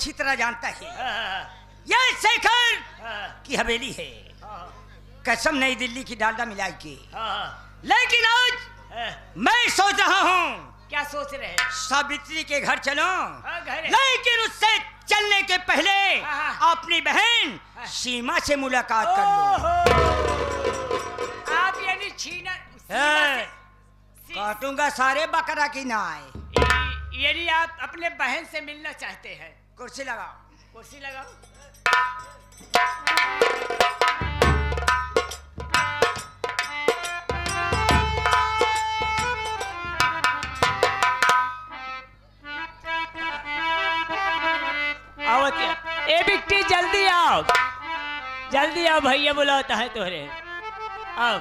अच्छी तरह जानता है। यह शेखर की हवेली है। कसम नई दिल्ली की डालडा मिलाई की। लेकिन आज मैं सोच रहा हूँ। क्या सोच रहे हैं? सावित्री के घर चलो। घर है। लेकिन उससे चलने के पहले अपनी बहन सीमा से मुलाकात कर लो। आप यानी छीना काटूंगा सारे बकरा की नाय। यानी आप अपने बहन से मिलना चाहते हैं? कुर्सी लगाओ। कुर्सी लगाओ। आओ क्या? ए बिट्टी जल्दी आओ, जल्दी आओ, भैया बुलाता है तोहरे। आओ।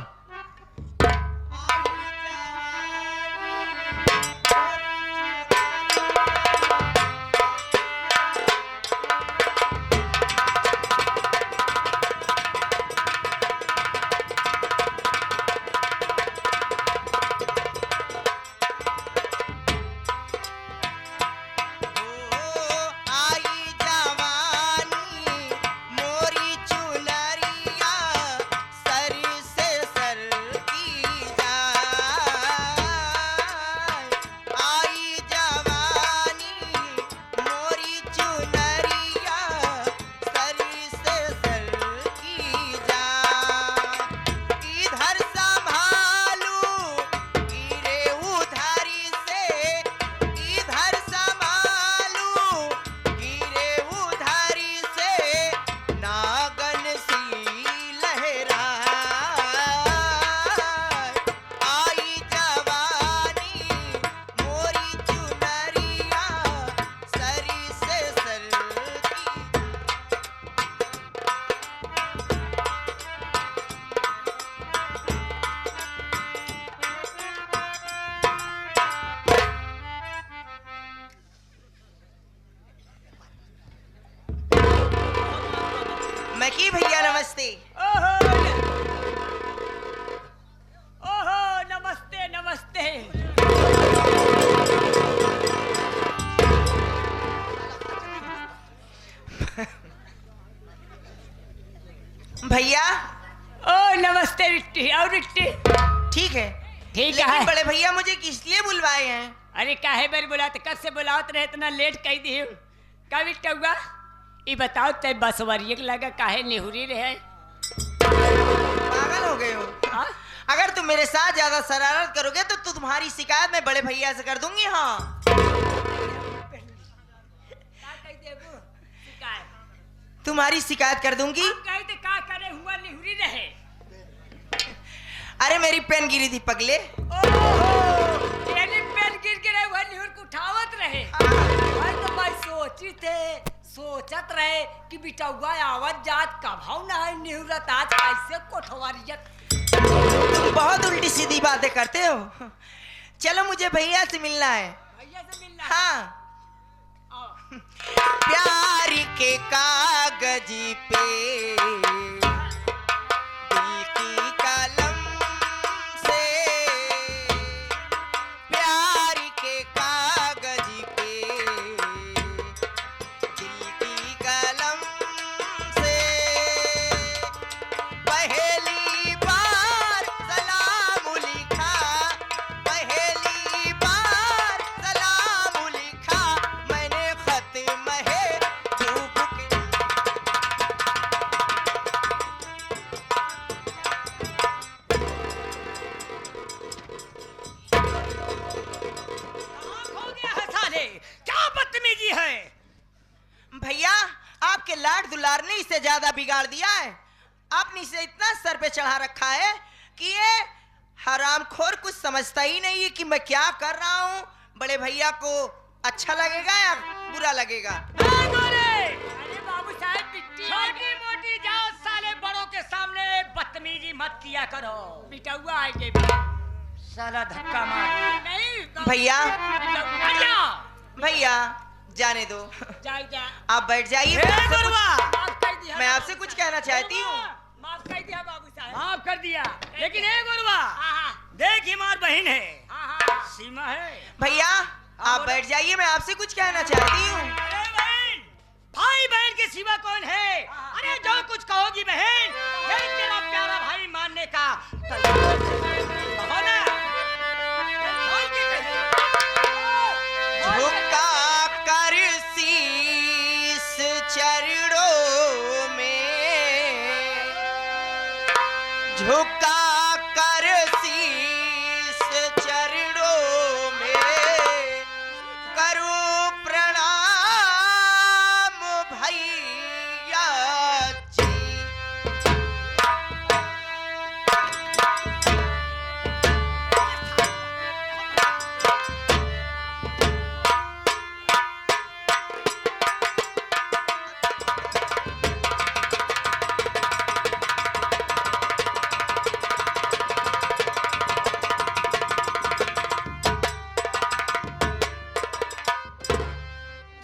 मकी भैया नमस्ते। ओहो नमस्ते नमस्ते। भैया ओ नमस्ते रिट्टी। और रिट्टी ठीक है। ठीक लेकिन है। बड़े भैया मुझे किस लिए बुलवाए हैं? अरे काहे बार बुलाते? कब से बुलावत रहे? इतना लेट कह दी। कब इट्टा ये बताओ ते बसवरिये लगा काहे नेहुरी रहे? पागल हो गए हो? हाँ? अगर तुम मेरे साथ ज्यादा शरारत करोगे तो तुम्हारी शिकायत मैं बड़े भैया से कर दूंगी। हाँ तुम्हारी शिकायत कर दूंगी। कहते का करे हुआ नेहुरी रहे? अरे मेरी पेन गिरी थी पगले। ओहो यानी पेन गिर गिरे हुआ नेहुर को उठावत रहे। अरे तो मैं सोचत रहे कि बिटौआ आवत जात कभाऊ ना है नेहुरत आज कैसे कोठवारियत। तुम बहुत उल्टी सीधी बातें करते हो। चलो मुझे भैया से मिलना है। भैया से मिलना? हाँ। प्यार के कागज पे दिल की कलम से, प्यार के कागज पे दिल की कलम से पहली बार सलाम लिखा, पहली बार सलाम लिखा मैंने खत महे धूप के। क्या बदतमीजी है? भैया आपके लाड दुलार ने इसे ज्यादा बिगाड़ दिया है। आपने इसे इतना सर पे चढ़ा रखा है कि ये हरामखोर कुछ समझता ही नहीं है कि मैं क्या कर रहा हूँ। बड़े भैया को अच्छा लगेगा या बुरा लगेगा? अरे बाबू साहब छोटी मोटी जाओ साले बड़ों के सामने बदतमीजी मत किया करो। बिटौआ आएंगे साला धक्का मार। नहीं भैया भैया जाने दो। जा आप बैठ जाइए। मैं आपसे कुछ कहना चाहती हूँ। माफ कर दिया बाबू साहब। माफ कर दिया। लेकिन एक गुरुआ देख हिमार बहन है, सीमा है। भैया आप बैठ जाइए, मैं आपसे कुछ कहना चाहती हूँ। भाई बहन के सिवा कौन है? अरे जो कुछ कहोगी बहन, ये तेरा प्यारा भाई मानने का तैयार है। कहो ना, बोल के कहिए। झुका कर शीस चरणों में, झुका कर शीस चरणों में, करूं प्रणाम भैया जी।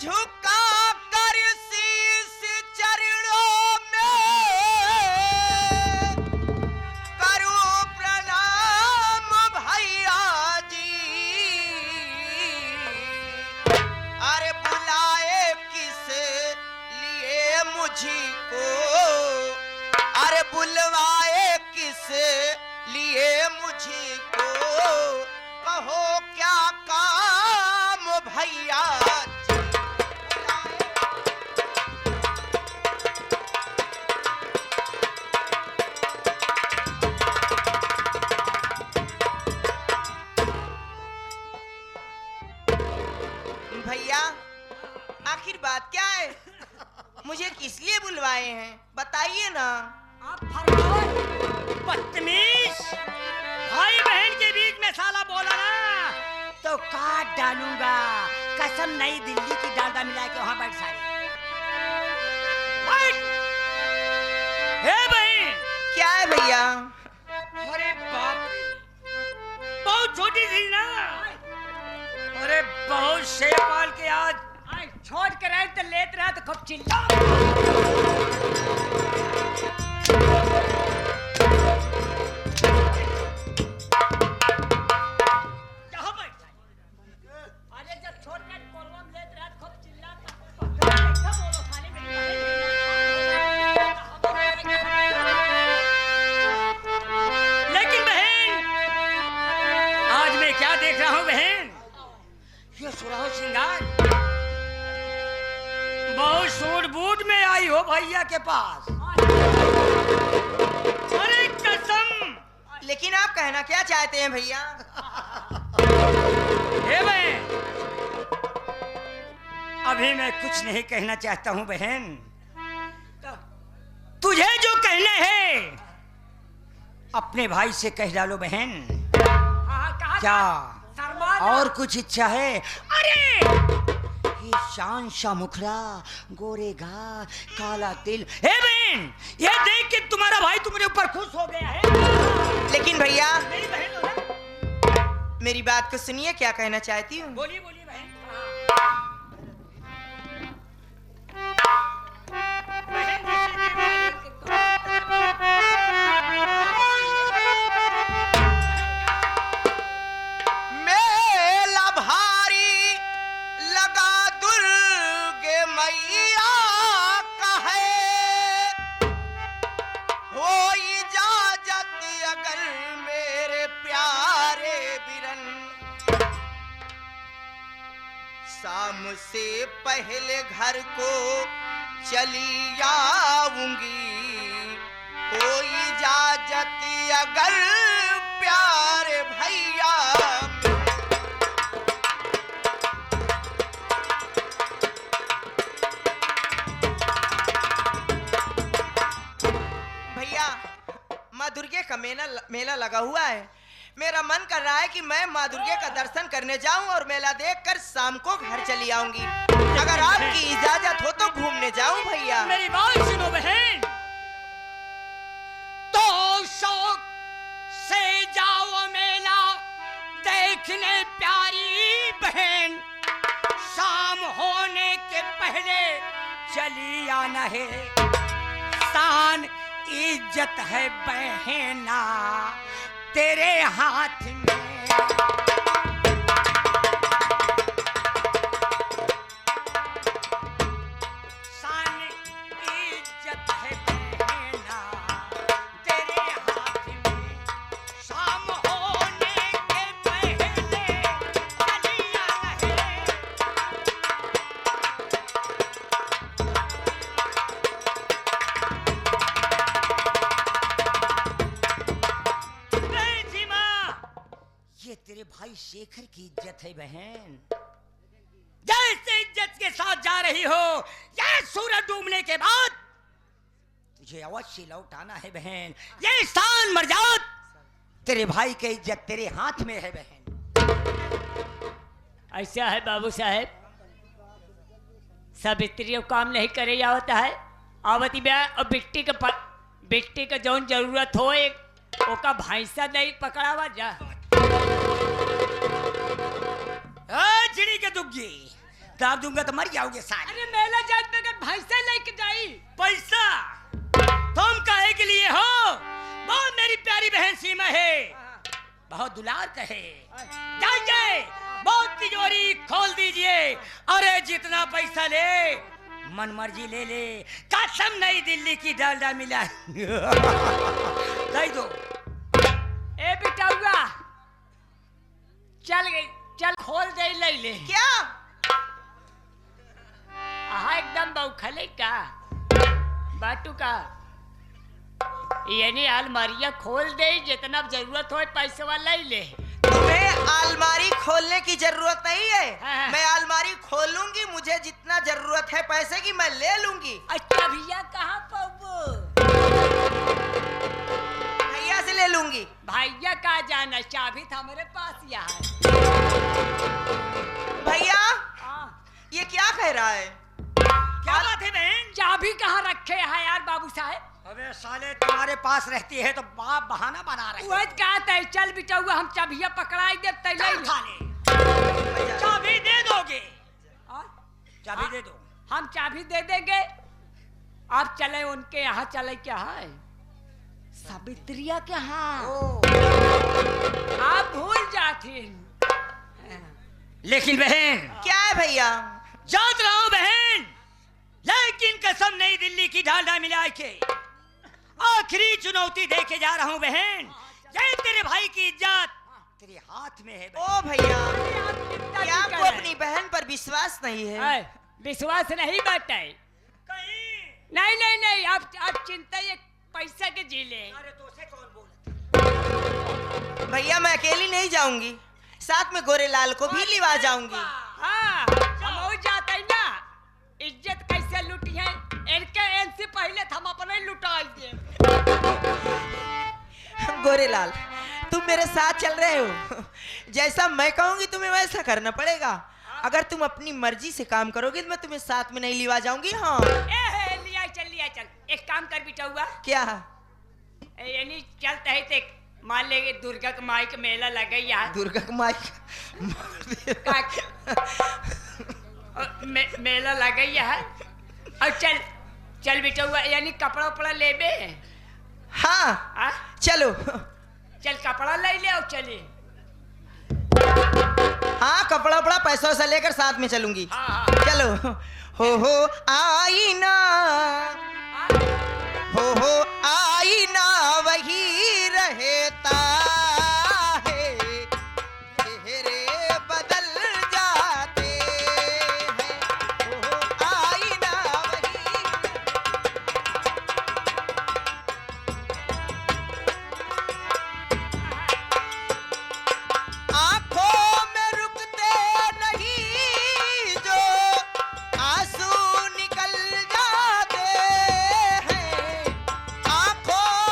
झुका कर शीस चरणों में, करूं प्रणाम भैया जी। अरे बुलाए किस लिए मुझको, अरे बुलवाए किस लिए मुझको, कहो क्या काम भैया जी। भैया आखिर बात क्या है? मुझे किस लिए बुलवाए हैं बताइए ना। आप फरमाओ। बदतमीज, भाई बहन के बीच में साला बोला ना तो काट डालूंगा। कसम नई दिल्ली की डालडा मिला के वहां बैठ सारी। बैठ। हे बहन, क्या है भैया? अरे बाप रे, बहुत छोटी थी ना। अरे बहुत से पाल के आज आई छोड़ के रहे तो लेत रहा तो खूब चिल्ला। यहाँ बैठ सारी। अरे जब छोड़ के कोलम लेत रहा तो खूब चिल्ला। ऐसा बोलो खाली मेरी लेकिन बहन, आज मैं क्या देख रहा हूँ बहन, ये सुराहो सिंगार बहुत सूट बूट में आई हो भैया के पास। अरे कसम। लेकिन आप कहना क्या चाहते हैं भैया? हे बहन, अभी मैं कुछ नहीं कहना चाहता हूँ बहन। तुझे जो कहना है अपने भाई से कह डालो बहन। क्या और कुछ इच्छा है? अरे ये शान शाह मुखड़ा, गोरे घाट, काला तिल। हे बहन, ये देख के तुम्हारा भाई तुम्हारे ऊपर खुश हो गया है। लेकिन भैया मेरी बहन हो ना? मेरी बात को सुनिए, क्या कहना चाहती हूँ। बोलिए बोलिए बहन। बहन जैसे मेला भारी लगा दुर्गे मैया का है, हो इजाजत अगर मेरे प्यारे बिरन, शाम से पहले घर को चली आऊंगी, हो इजाजत अगर प्यारे भैया। भैया माँ दुर्गे का मेला लगा हुआ है। मेरा मन कर रहा है कि मैं माँ दुर्गे का दर्शन करने जाऊं और मेला देखकर शाम को घर चली आऊंगी। अगर आपकी इजाजत हो तो घूमने जाऊं भैया। मेरी बात सुनो बहन, तो शौक से जाओ मेला देखने प्यारी बहन, शाम होने के पहले चली आना है। शान इज्जत है बहना तेरे हाथ में। शान ये तेरे भाई शेखर की इज्जत है बहन। जैसे इज्जत के साथ जा रही हो, ये सूरज डूबने के बाद तुझे अवश्य लौटाना है बहन। ये स्थान मर्याद तेरे भाई की इज्जत तेरे हाथ में है बहन। ऐसा है बाबू साहेब, सब स्त्रियों काम नहीं करे आवता है। आवती बे और बिट्टी का जौन जरूरत हो एक ओका भैंसा नहीं पकड़ावा जा। चिड़ी के दुग्गी दाब दूंगा तो मर जाओगे साले। अरे मेला जात में अगर भैंसा लेके जाई पैसा तुम काहे के लिए हो? बहुत मेरी प्यारी बहन सीमा है, बहुत दुलार कहे। जाइए बहुत तिजोरी खोल दीजिए, अरे जितना पैसा ले मन मर्जी ले ले, कसम नई दिल्ली की डालडा मिला दे दो। ए बिटाऊगा चल गई, चल खोल दे ले ले। क्या आहा एकदम बौखले का बाटू का यानी अलमारियां खोल दे, जितना जरूरत हो पैसे वाला ही ले। तुम्हें अलमारी खोलने की जरूरत नहीं है। हाँ। मैं अलमारी खोलूंगी, मुझे जितना जरूरत है पैसे की मैं ले लूंगी। अच्छा भैया कहाँ पाबो? भैया से ले लूंगी। भैया का जाना, चाबी था हमारे पास यहाँ। भैया हाँ। ये क्या कह रहा है? क्या बात है बहन? चाबी कहाँ रखे है यार बाबू साहब? अबे साले तुम्हारे पास रहती है तो बाप बहाना बना रहे वह कहता है चल बिटाऊगा हम चाबियां पकड़ाई दे तैले चल खा ले। चाबी दे दोगे? चाबी दे दो। हम चाबी दे देंगे। आप चले उनके यहाँ, चले क्या है सावित्रिया के यहाँ। आप भूल जाते। लेकिन बहन क्या है भैया? याद रहो बहन, लेकिन कसम नई दिल्ली की डालडा मिला के आखिरी चुनौती दे के जा रहा हूँ बहन। ये तेरे भाई की इज्जत तेरे हाथ में है बहन। ओ भैया, क्या आपको करें? अपनी बहन पर विश्वास नहीं है? विश्वास नहीं बाटे। नहीं नहीं नहीं, आप चिंता ये पैसा के जी ले। अरे तो से कौन बोलता? भैया मैं अकेली नहीं जाऊंगी, साथ में गोरेलाल को भी लिवा जाऊंगी। हाँ हम हो जाते ना, इज्जत कैसे लुटी है इनसे पहले हम अपने लुटा दिए। गोरेलाल तुम मेरे साथ चल रहे हो, जैसा मैं कहूंगी तुम्हें वैसा करना पड़ेगा। अगर तुम अपनी मर्जी से काम करोगे तो मैं तुम्हें साथ में नहीं लिवा जाऊंगी। हाँ लिया चल, एक काम कर बिटा हुआ क्या? यानी चलता है ते मान ले दुर्गा के माई का मेला लगा यार। दुर्गा के माई मेला लगा यार। और चल चल बिटा हुआ यानी कपड़ा उपड़ा ले बे। हाँ चलो। चल कपड़ा ले ले और चले। हाँ कपड़ा उपड़ा पैसा वैसा लेकर साथ में चलूंगी। हाँ। चलो। हो आईना, हो आईना वही रहता है, चेहरे बदल जाते हैं। हो आईना वही। आंखों में रुकते नहीं जो आंसू निकल जाते हैं, आंखों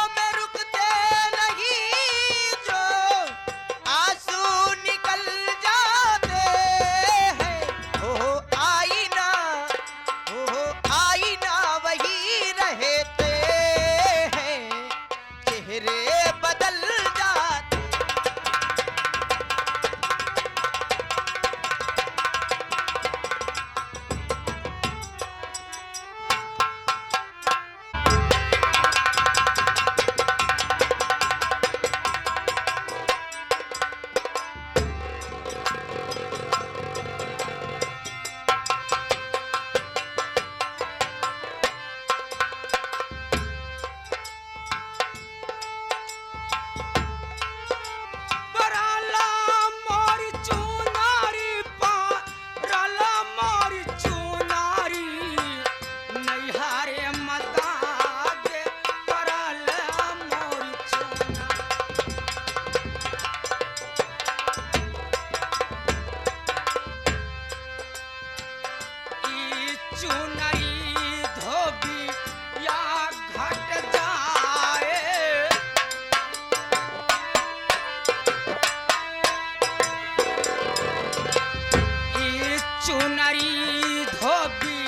चुनरी धोबी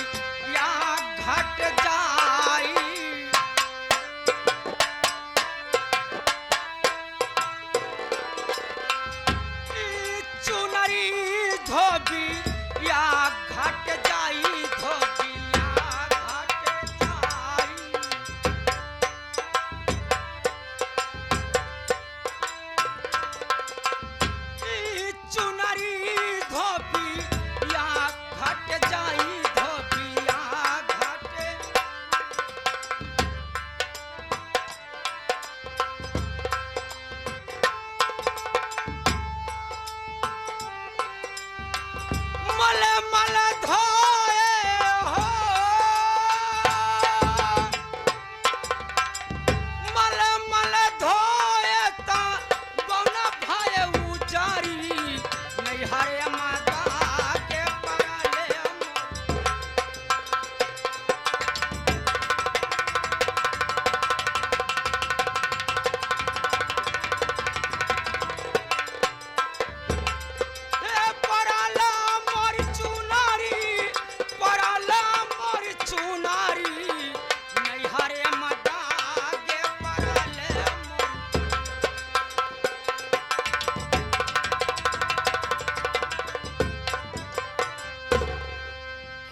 या घट जाई चुनरी धोबी या घट जाई धोबी या घट जाई चुनरी धोबी या घट जाई धोबी या घट मल मल धोए हो मल मल धोए ता गौना भाई उजारी नहीं हरे माता के पराले पराला मोर चुनारी नहीं हरे माता के पराले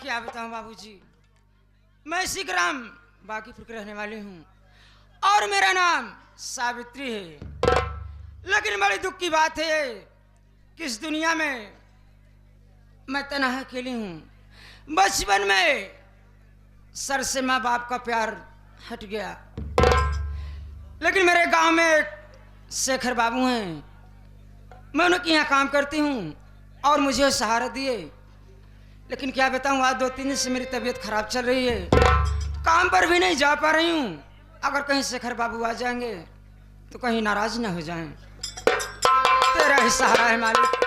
क्या बताऊं बाबूजी, मैं इसी ग्राम बाकीपुर के रहने वाली हूँ और मेरा नाम सावित्री है। लेकिन बड़ी दुख की बात है कि इस दुनिया में मैं तन्हा अकेली हूँ। बचपन में सर से माँ बाप का प्यार हट गया, लेकिन मेरे गांव में एक शेखर बाबू हैं, मैं उनके यहाँ काम करती हूँ और मुझे सहारा दिए। लेकिन क्या बताऊँ, आज 2-3 दिन से मेरी तबीयत खराब चल रही है, काम पर भी नहीं जा पा रही हूँ। अगर कहीं शेखर बाबू आ जाएंगे तो कहीं नाराज ना हो जाएं। तेरा ही सहारा है मालिक।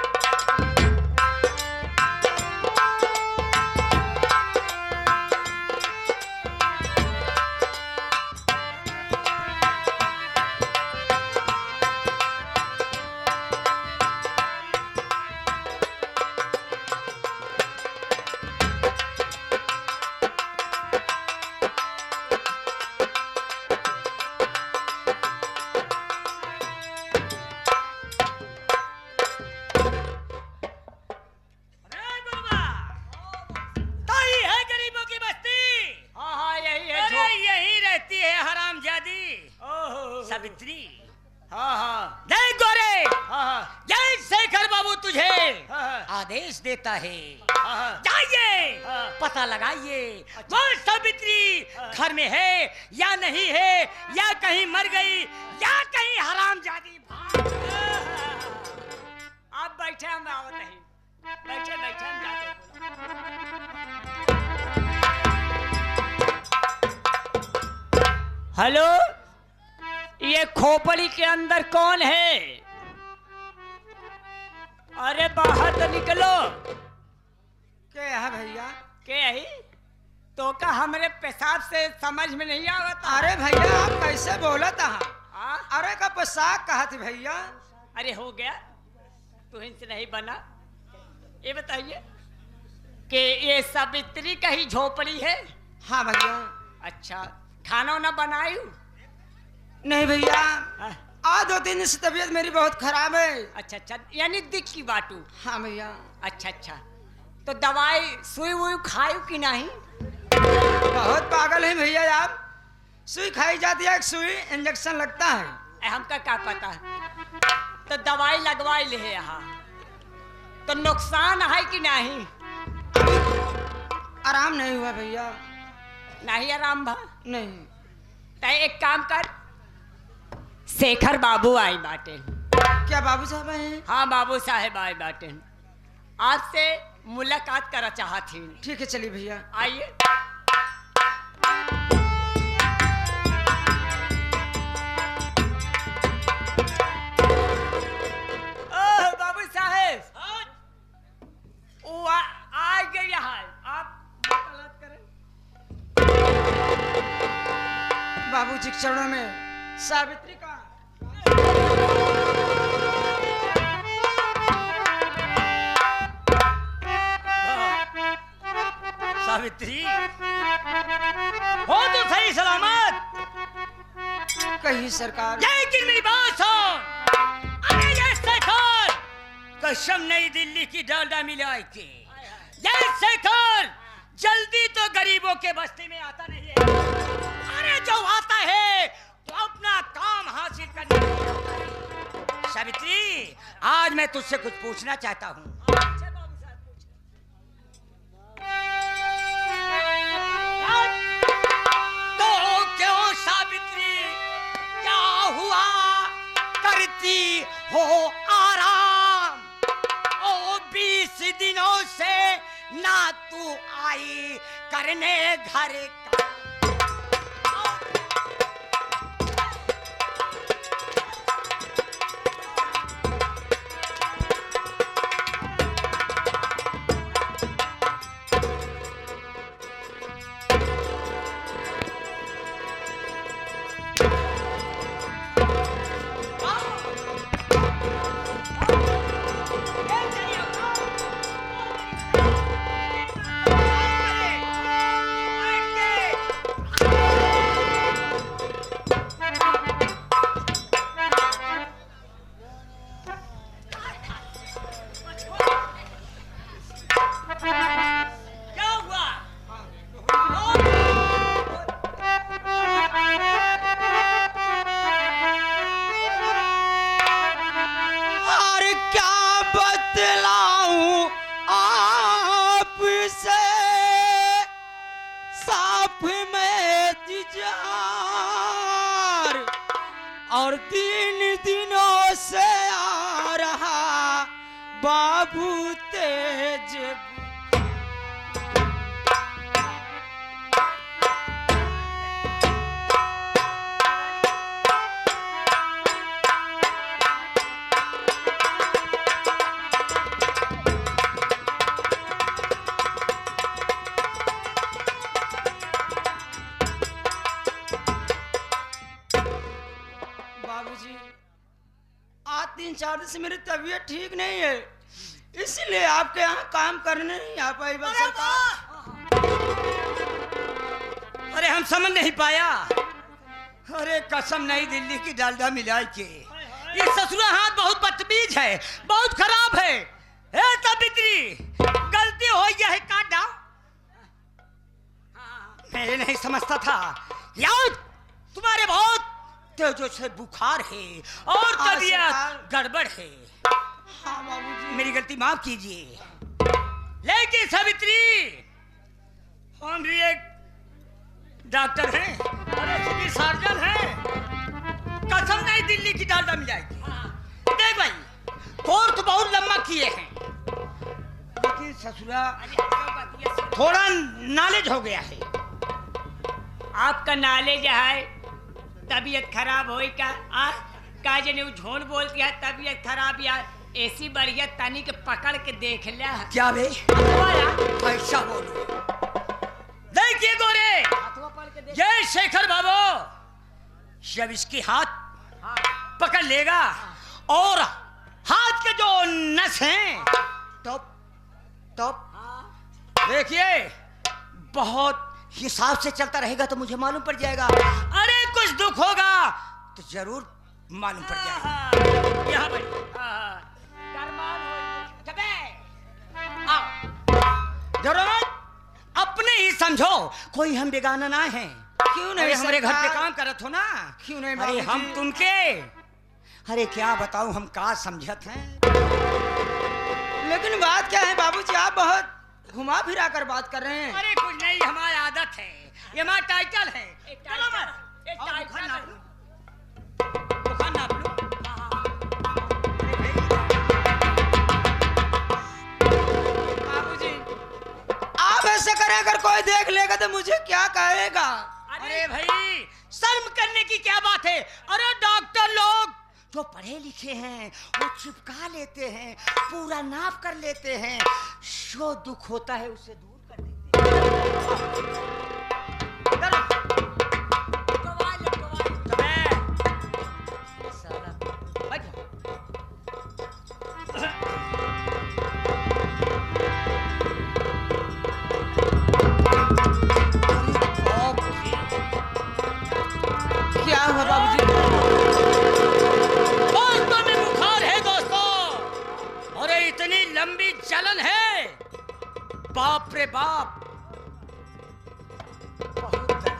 सावित्री, हाँ जय गोरे, हाँ जय शेखर बाबू तुझे हाँ। आदेश देता है, हाँ। जाइए हाँ। पता लगाइए अच्छा। वो सावित्री हाँ। घर में है या नहीं है, या कहीं मर गई या कहीं हरामजादी भाग। आप बैठे, हम आवत नहीं। बैठे बैठे हम जाते। हेलो, ये खोपड़ी के अंदर कौन है? अरे बाहर तो निकलो। क्या है भैया? के है तो का हमरे पेशाब से समझ में नहीं आवता। अरे भैया आप कैसे बोला था? हाँ? अरे का पोशाक कहा थी भैया? अरे हो गया, तू इनसे नहीं बना। ये बताइए कि ये सावित्री का ही झोपड़ी है? हाँ भैया। अच्छा, खाना वाना बनायू? नहीं भैया, हाँ। आज 2-3 दिन से तबीयत मेरी बहुत खराब है। अच्छा अच्छा, यानी दिख की बाटू। हाँ भैया। अच्छा अच्छा, तो दवाई सुई वुई खायू कि नहीं? बहुत पागल है भैया आप। सुई खाई जाती है, एक सुई इंजेक्शन लगता है। हमका क्या पता है? तो दवाई लगवाई ले यहाँ, तो नुकसान है कि नहीं? आराम नहीं हुआ भैया। नहीं आराम भा? नहीं। तो एक काम कर, शेखर बाबू आई बाटे। क्या बाबू साहब हैं? हाँ बाबू साहेब आए बाटे, आपसे मुलाकात करा चाहती। ठीक है चलिए भैया। आइए। ओह बाबू साहेब, वो आ गए यहाँ। आप मुलाकात करें। बाबू जी के चरणों में सावित्री का सावित्री, हो तो सही सलामत। कहिए सरकार। लेकिन मेरी बात सुन। अरे ये शेखर कसम नई दिल्ली की डालडा मिलाई थी। ये शेखर जल्दी तो गरीबों के बस्ती में आता नहीं है। अरे जो आता है तो अपना काम हासिल करने के लिए आता है। सावित्री, आज मैं तुझसे कुछ पूछना चाहता हूँ। तो क्यों सावित्री, क्या हुआ? करती हो आराम? ओ 20 दिनों से ना तू आई करने घर का। और 3 दिनों से आ रहा बाबू तेज। आज 3-4 दिन से मेरी तबीयत ठीक नहीं है, इसलिए आपके यहाँ काम करने नहीं आ पाई। बस अरे हम समझ नहीं पाया। अरे कसम नई दिल्ली की डालडा मिलाई के ये ससुरा हाथ बहुत बदतमीज है, बहुत खराब है। ए सावित्री, गलती हो गया है, काट डाल। मैं ये नहीं समझता था यार तुम्हारे बहुत तेजों से बुखार है और तबीयत गड़बड़ है। हाँ बाबूजी, मेरी गलती माफ कीजिए। लेकिन सावित्री, हम भी एक डॉक्टर हैं और एक सिविल सर्जन हैं। कसम नहीं दिल्ली की डालडा मिल जाएगी। देख भाई, कोर्स बहुत लंबा किए हैं, लेकिन ससुरा थोड़ा नॉलेज हो गया है। आपका नॉलेज है, तबीयत खराब होई का जने झोल बोलती है तबीयत खराब यार। ऐसी बढ़िया तनी के पकड़ के देख लिया। क्या बे ऐसा बोलो? देखिए गोरे, ये शेखर बाबू जब इसकी हाथ पकड़ लेगा और हाथ के जो नस हैं तो देखिए बहुत हिसाब से चलता रहेगा तो मुझे मालूम पड़ जाएगा। अरे कुछ दुख होगा तो जरूर मालूम पड़ जाएगा। यहाँ पर जरूर अपने ही समझो, कोई हम बेगाना ना है। क्यों नहीं? हमारे घर पे काम करत हो ना। क्यों नहीं? अरे हम तुमके, अरे क्या बताऊं हम का समझत हैं। लेकिन बात क्या है बाबूजी, आप बहुत घुमा फिरा कर बात कर रहे हैं। अरे कुछ नहीं, हमारी आदत है, ये हमारा टाइटल है। बाबूजी, आप ऐसे करें, अगर कोई देख लेगा तो मुझे क्या कहेगा? अरे भाई, शर्म करने की क्या बात है? अरे डॉक्टर लोग जो पढ़े लिखे हैं वो चिपका लेते हैं, पूरा नाप कर लेते हैं, जो दुख होता है उसे दूर कर देते हैं। जलन है, बाप रे बाप, बहुत दर्द है।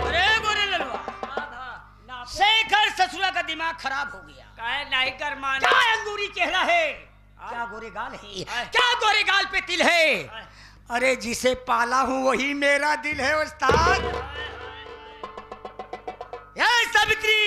अरे गोरे ललवा, शेखर ससुरा का दिमाग खराब हो गया। काहे नहीं कर मान क्या अंगूरी चेहरा है, क्या गोरे गाल है, क्या गोरे गाल पे तिल है। अरे जिसे पाला हूं वही मेरा दिल है उस्ताद। ये सावित्री,